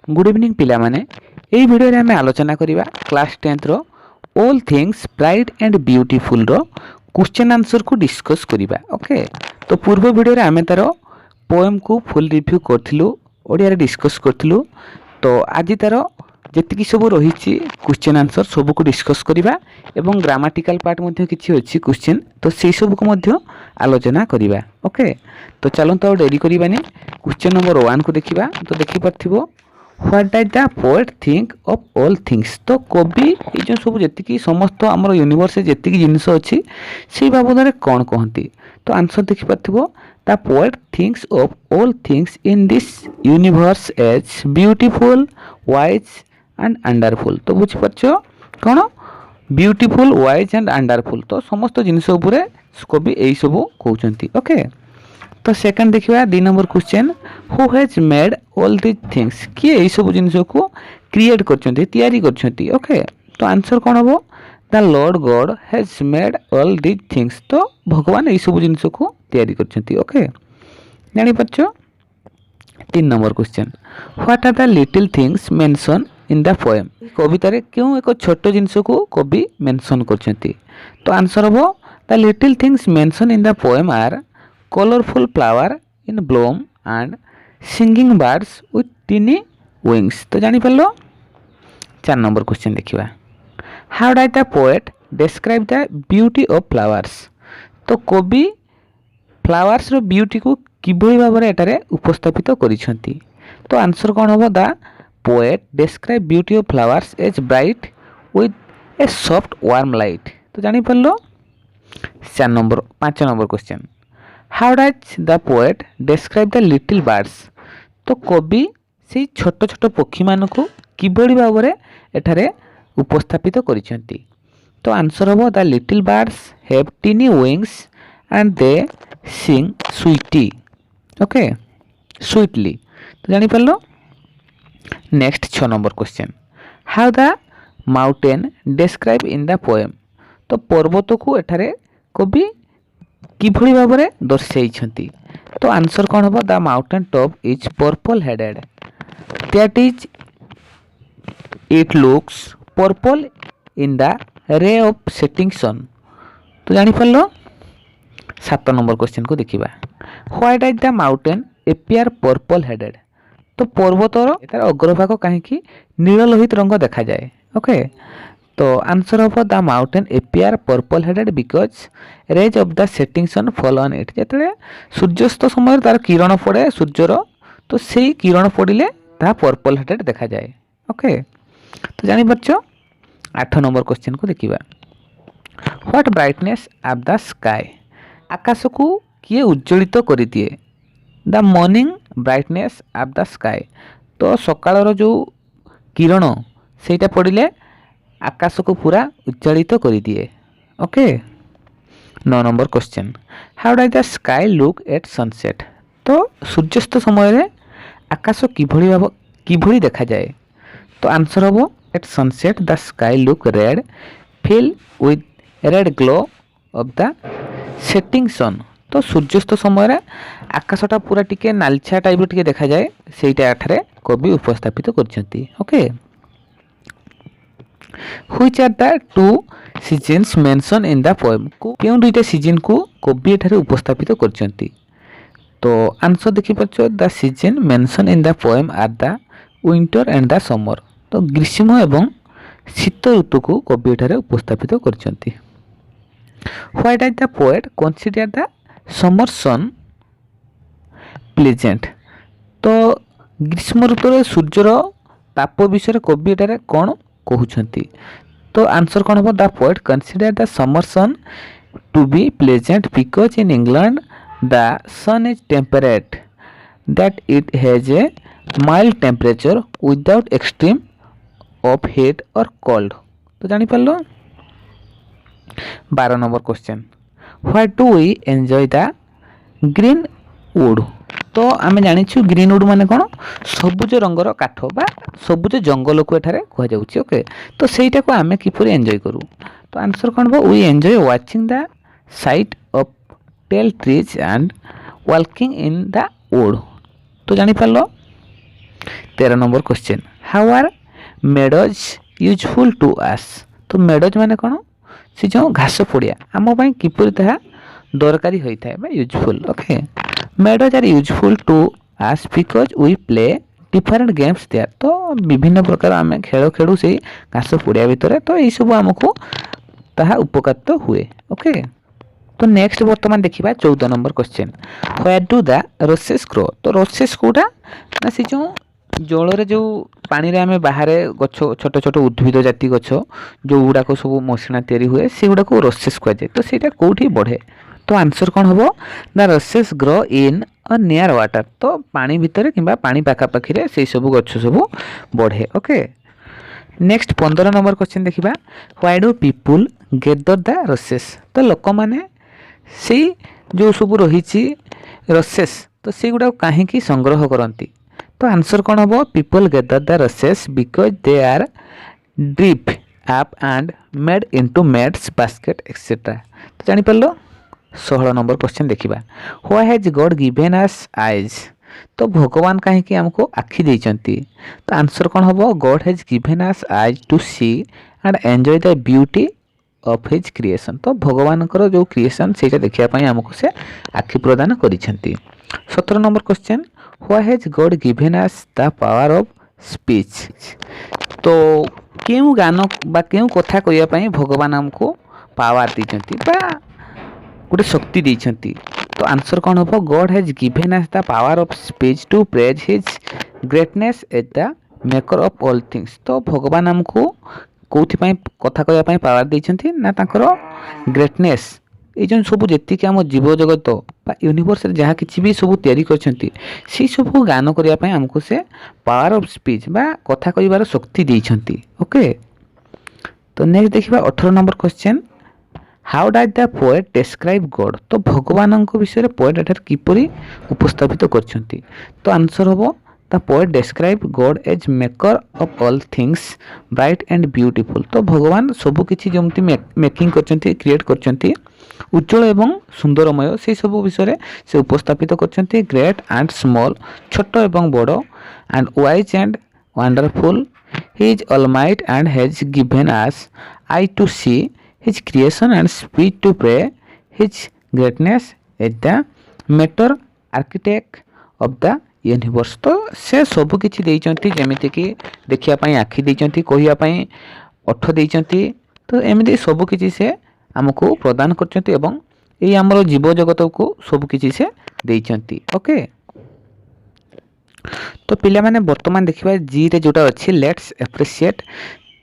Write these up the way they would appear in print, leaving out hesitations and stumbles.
Good evening पिला माने एई video रे हमें आलोचना करिबा क्लास 10th रो all things bright and beautiful रो क्वेश्चन आंसर को डिस्कस करिबा। ओके, तो पूर्व वीडियो रे हमें तारो पोएम को फुल रिव्यू करथिलु, ओडिया रे डिस्कस करथिलु। तो आज तारो जेतिकी सब रहिछि क्वेश्चन आंसर सब को डिस्कस करिबा एवं ग्रामाटिकल पार्ट मध्ये किछि अछि क्वेश्चन, तो सेई सब को मध्ये आलोचना करिबा। ओके, तो चलन तो डेरी करिबानी क्वेश्चन नंबर 1 को देखिबा। तो देखि परथिबो what does the poet think of all things. तो कवि ये जो सब जेतिकी समस्त हमर यूनिवर्स जेतिकी जिनिस अछि सेई बाबदरे कोन कहंती। तो आंसर देखि परथिबो the poet thinks of all things in this universe as beautiful wise and wonderful. तो बुझि परछो कोन ब्यूटीफुल वाइज एंड वंडरफुल, तो समस्त जिनिस उपरे कवि एई सब कहउचंती। ओके, तो सेकंड देखिबा 2 number question who has made all this things. कि एई सब जिनिस को क्रिएट करचंती, तयारी करचंती। ओके, तो आंसर कोन हो the Lord God has made all this things. तो भगवान एई सब जिनिस को तयारी करचंती। ओके, जानि परछो 3 number question what are the little things mention in the poem. कविता रे क्यों एक छोट जिनिस को कवि मेंशन करचंती। तो आंसर हो the little things mention in the poem are colorful flower in bloom and singing birds with tiny wings। तो जानी पल्लो 4 नंबर क्वेश्चन देखिबा how does the poet describe the beauty of flowers। तो कवि flowers रो beauty को किभଳି भाबरे एटारे उपस्थापित करिसंती। तो answer कोन होबो the poet describe beauty of flowers as bright with a soft warm light। तो जानी पल्लो 5 number question How does the poet describe the little birds। तो कवि से छोट छोट पक्षी मान को किभଳି भाबरे एठारे उपस्थापित करिसंती। तो आंसर हो the little birds have tiny wings and they sing sweetly. Okay, sweetly. तो जानि परलो next 6 number question how the mountain describe in the poem. तो पर्वत को एठारे कवि किभଳି भाबरे दर्शाइछंती। तो आंसर कोन होबो the mountain top is purple headed that is it looks purple in the ray of setting sun. तो जानि परलो 7 नंबर क्वेश्चन को देखिबा why does the mountain appear purple headed. तो पर्वतर एतार अग्रभाग काहे कि नील लोहित रंग देखा जाए। ओके, तो आंसर हो the mountain appear purple headed because rays of the setting sun fall on it. जेतले सूर्यास्त समय तार किरण पड़े सूर्यर, तो सेही किरण पड़िले ता पर्पल हेडेड देखा जाए। ओके, तो जानि परछो 8 नंबर क्वेश्चन को देखिबा what brightness of the sky. आकाश को किए उज्जवलित करि दिए the morning brightness of the sky. तो सकाळर जो किरण सेटा पड़िले आकाश को पूरा उज्जवलित करि दिए। Okay, 9 number question how does the sky look at sunset. तो सूर्यास्त समय रे आकाश किभଳି देखा जाए। तो आंसर हो at sunset the sky look red fill with red glow of the setting sun. तो सूर्यास्त समय रे आकाशटा पूरा टिके नालछा टाइप टिके देखा जाए, सेटा एठारे कवि उपस्थापित करछंती। Okay, Which are the 2 seasons mentioned in the poem। को केउ दुईटा सीजन को कवि एठारे उपस्थापित करछंती। तो आंसर देखि परछो the season mention in the poem are the winter and the summer. तो ग्रीष्म एवं शीत ऋतु को कवि एठारे उपस्थापित करछंती। Why does the poet consider the summer sun pleasant। तो ग्रीष्म ऋतु रे सूर्यर ताप विषय कवि एठारे कोन कहउछंती। तो आंसर कोन हो the poet consider the summer sun to be pleasant because in England the sun is temperate that it has a mild temperature without extreme of heat or cold. तो जानि परलो 12 number question why do we enjoy the green wood. तो आम जानिछु green would माने कोन सबुज रंगर काठ बा सबुज जंगल को एठारे कह जाउछि। ओके, तो सेटा को आमे किपरि एन्जॉय करू। तो आंसर कोन बो we enjoy watching the sight of tall trees and walking in the wood. तो जानि परलो 13 number question how are meadows useful to us. तो मेडोज माने कौन से जो घास पड़िया आम किपर ताहा दरकारी होता है useful. Okay meadows are useful to us because we play different games there. तो विभिन्न प्रकार आम खेल खेलु से घास पड़िया भितर तो यही सब आमको ताहा उपकार हुए। ओके तो नेक्स्ट बर्तमान देखिबा 14 number question where do the रोसेस grow. तो रोसेस कोटा ना से जो जल रे जो पानी रे आमे बाहर गछ छोट छोट उद्भिद जाति गछ जो गुड़ाक सब मसिना तैयारी हुए से गुड़ाक रोसेस कह जाए। तो सेटा कोठी बढ़े तो आंसर कौन हम the रोसेस grow in a near water. तो पानी भितर किंबा पानी पाखा पाखी रे से सब गछ सब बढ़े। ओके नेक्स्ट 15 नंबर क्वेश्चन देखिबा why do people gather the roses. तो लोक माने से जो सब रही रोसेस तो से गुड़ा कहीं संग्रह करती। तो आंसर कौन हम people gather the roses because they are dried up and made into mats basket etcetera. तो जानिपार 16 नंबर क्वेश्चन देखिबा why has God given us eyes. तो भगवान कहीं आमको आखि देइचंती। तो आंसर कौन हम God has given us eyes to see and enjoy the beauty of his creation. तो भगवान जो क्रिएशन से देखा आमको से आखि प्रदान करिसेंती। 17 number question why has God given us the power of speech. तो क्यों गान बा क्यों कथा कहवाई भगवान आमको पावर देइचंती बा गोटे शक्ति देइचंती। तो आंसर कौन हम God has given us the power of speech to praise his greatness as the maker of all things. तो भगवान आमको कौन कथा कहवाई पावर देइचंती ना तांकर ग्रेटनेस ये जो सब जी आम जीव जगत यूनिवर्स जहाँ कि भी सब तैयारी करछंती सी सब गान करने आमको से पावर ऑफ स्पीच बा कथा कहबार शक्ति देइछंती। ओके तो नेक्स्ट देखिबा 18 number question how does the poet describe God. तो भगवान विषय पोएट एठार किपरि उपस्थापित करछंती। तो आंसर हम the poet describe God as maker of all things bright and beautiful. तो भगवान सब किछि जमती मेकिंग करछंती क्रिएट करछंती उज्जवल एवं सुंदरमय से सब विषय से उपस्थापित करछंती ग्रेट एंड स्मॉल छोट एवं बड़ and wise and wonderful he is almighty and has given us eye to see his creation and speech to pray his greatness as the master architect of the universe. तो से सब किछि देइचंती जेमिति कि देखिया पई आखि देइचंती कहिया पई ओठ देइचंती। तो एमिति सब किछि से आमको प्रदान करचंती एवं ये आमर जीव जगत को सब किछि से देइचंती। ओके तो पिला माने वर्तमान देखिबा जी रे जोटा अछि लेट्स एप्रिशिएट।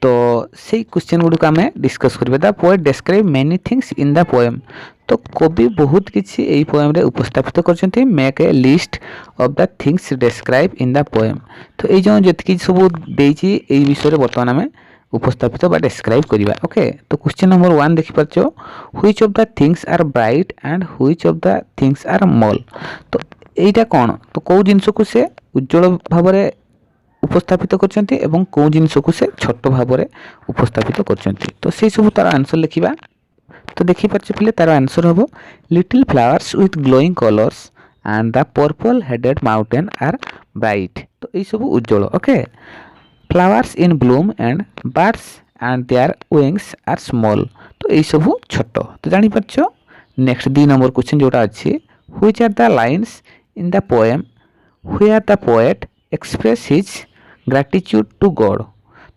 तो से क्वेश्चन गुडको आमे डिस्कस करबे the poet describe many things in the poem. तो कवि बहुत किछि एई पोएम रे उपस्थापित करचंती make a list of the things describe in the poem. तो ए जो जतकी सब देइछि एई विषय रे वर्तमान आमे उपस्थापित बा डिस्क्राइब करिबा। ओके तो क्वेश्चन नंबर 1 देखि परछो which of the things are bright and which of the things are small. तो एटा कोन तो को जिंस को से उज्जवल भाव रे उपस्थापित करचंती एवं को जिंस को से छोट भाव रे उपस्थापित करचंती। तो से सब तार आंसर लिखिबा। तो देखि परछो पहिले तार आंसर हबो little flowers with glowing colours and the purple headed mountain are bright. तो ए सब उज्जवल। Okay flowers in bloom and birds and their wings are small. तो ये सब छोट। तो जानि परछो नेक्स्ट 2 नंबर क्वेश्चन जोटा अछि which are the lines in the poem where the poet express his gratitude to God.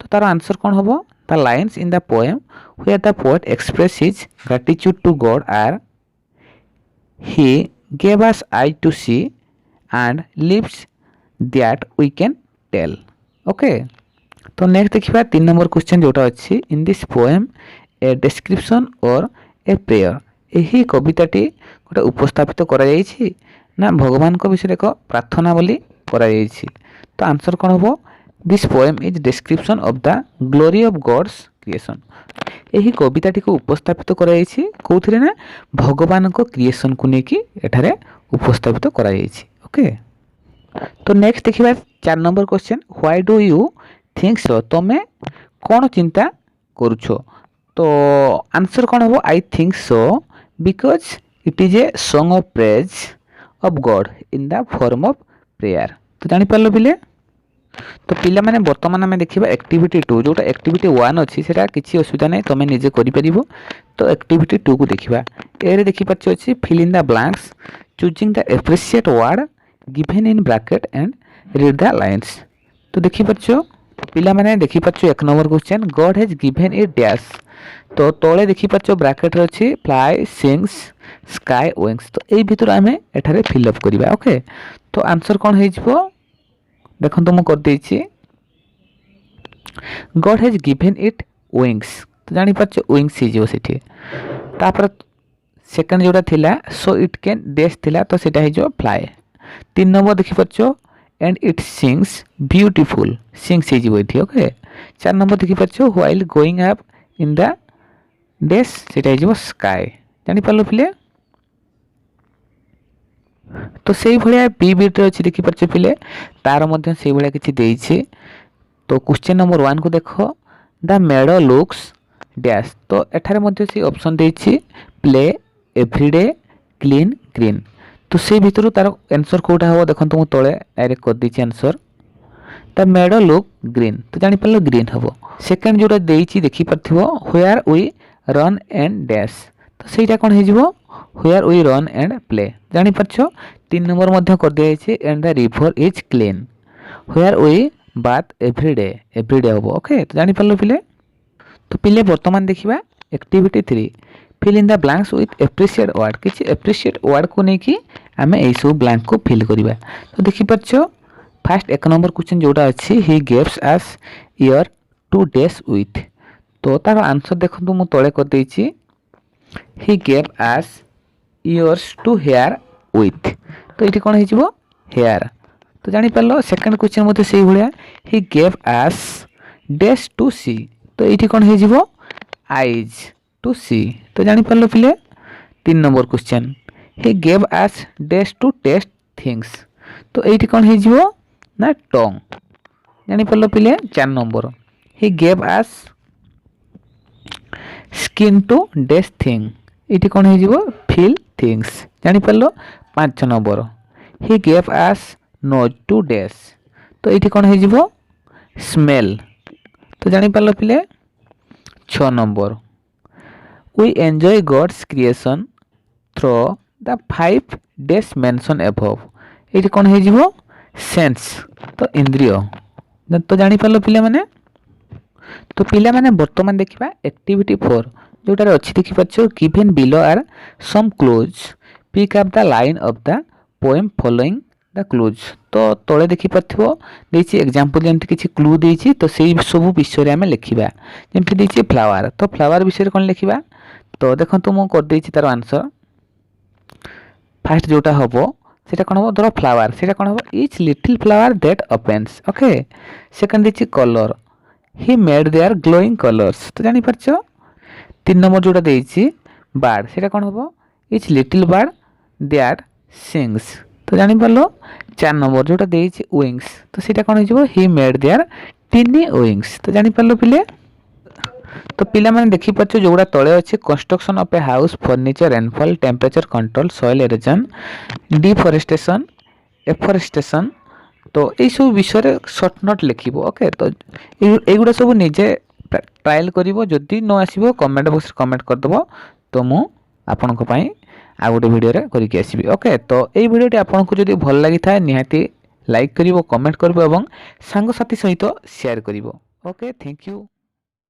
तो तार आंसर कौन हबो the lines in the poem where the poet express his gratitude to God are he gave us eye to see and lips that we can tell. Okay तो next देखिबा 3 number question जोटा अछि in this poem a description or a prayer. एही कविताटी गोटे उपस्थापित करा जायछि ना भगवान को विषय एक प्रार्थना बोली करा जायछि। तो आंसर कौन हबो this poem is description of the glory of God's creation. एही कविताटी को उपस्थापित करा जायछि कोथिरे ना भगवान को क्रिएशन को नेकी एठारे उपस्थापित करा जायछि। ओके तो नेक्स्ट देखिबा 4 number question why do you think so. तमे कौन चिंता करूछो। तो आंसर कौन हम I think so because it is a song of praise of God in the form of prayer. तो जानी पारलो बिले तो पिला माने वर्तमान आम देखा एक्टिविटी 2 जोटा एक्टिविटी 1 अच्छी से किसी असुविधा नहीं तुम निजे कर। तो एक्टिविटी 2 को देखा ए देखिपार अच्छी fill in the blanks choosing the appropriate word given in bracket and read the lines. तो देखिपार पिला माने देखिपार 1 number question God has given a dash. तो तले देखिपार ब्रैकेट अच्छी फ्लाई सिंग्स स्काई विंग्स। तो यही भितर आम एठारे फिलअप करवा। ओके तो आंसर कौन हो देखो तो मुझे God has given it wings. तो जापर विंग्स हो सेकेंड जोटा थिला सो इट कैन डैश थिला तो सेटा हो फ्लाई। 3 नंबर देखिपार and it sings beautiful sings हो। ओके 4 नंबर देखिपार while going up in the dash सेटा हो स्काई जापर पिले। तो से भाया बी बिट अच्छी देखिपार पिले तार मध्य से भाया किसी देइछे। तो क्वेश्चन नंबर 1 को देख द मेडो लुक्स डैश। तो एठारे मध्य से ऑप्शन देइछे प्ले एवरीडे क्लीन ग्रीन। तो से भितर तार आंसर कोटा हो देखो तो तले डायरेक्ट कर दीची answer the meadow look green. तो जानि पारलो ग्रीन हबो। सेकंड जोटा देइछी देखि परथिबो where we run and dash. तो सेटा कोन हे जिवो where we run and play जानि परछो। 3 नंबर मध्य कर दिया है and the river is clean where we bath everyday हबो। ओके तो जानि पारलो पिले। तो पिले वर्तमान देखिबा activity 3 fill in the blanks with appreciate word किछि एप्रिशिएट वर्ड को नहीं कि आमे एई सब ब्लैंक को फिल करिबा। तो देखि परछो फर्स्ट 1 नंबर क्वेश्चन जोटा अछि he gives us ear to dash with. तो तार आंसर देखो मु तळे कर देइछि he gave us ears to hear with. तो ये कौन हो हेयर। तो जानी पारलो सेकंड क्वेश्चन मते से भलिया he gave us dash to see. तो ये कौन हो आईज टू सी। तो जानी पारलो पिले। 3 number question he gave us dash to taste things. तो ये कौन हो ना टंग जानी पारलो पिले। 4 number he gave us skin to dash thing. ये कौन हो फील थिंग्स जानी पारलो। 5 number he gave us nose to dash. तो ये कौन हो स्मेल। तो जानी पारलो पिले। 6 number we enjoy God's creation through the 5 dash mention above. ये कौन हो सेंस तो इंद्रिय। तो जानी पारलो पिले माने। तो पिला माने वर्तमान देखिबा एक्टिविटी 4 जोटार अच्छी देखिपार given below are some clues pick up the line of the poem following the clues. तो तले देखिपार देछि एग्जांपल जेमति किछि क्लू देछि। तो सेही सब विषय रे हमें लिखिबा जेमति देछि फ्लावर। तो फ्लावर विषय रे कोन लिखिबा। तो देखंतु मु कर देछि तार आंसर फर्स्ट जोटा हबो सेटा कोन हबो धरो फ्लावर सेटा कोन हबो each little flower that opens. Okay second देछि colour he made their glowing colours. तो जानि परछो 3 नंबर जोटा देछि बर्ड सेटा कोन हबो each little bird that sings. तो जानि पारलो। 4 नंबर जोटा देछि विंग्स तो सेटा कोन हो he made their tiny wings. तो जानि पारलो पिले। तो पिला माने देखि परछो जोड़ा तळे अछि construction of a house furniture rainfall temperature control soil erosion deforestation afforestation. तो ये सब विषय शॉर्ट नोट लिखिबो। ओके तो एगुडा सब निजे ट्रायल करिवो जदी न आसीबो कमेंट बॉक्स रे कमेंट कर दबो। तो मु आपन को पई आ गोटे वीडियो रे करि के आसीबी। ओके तो এই ভিডিওটি आपनको जदी भल लागि थाए निहाती लाइक करिवो कमेंट करिवो एवं सांग साथी सहित शेयर करिवो। Okay thank you.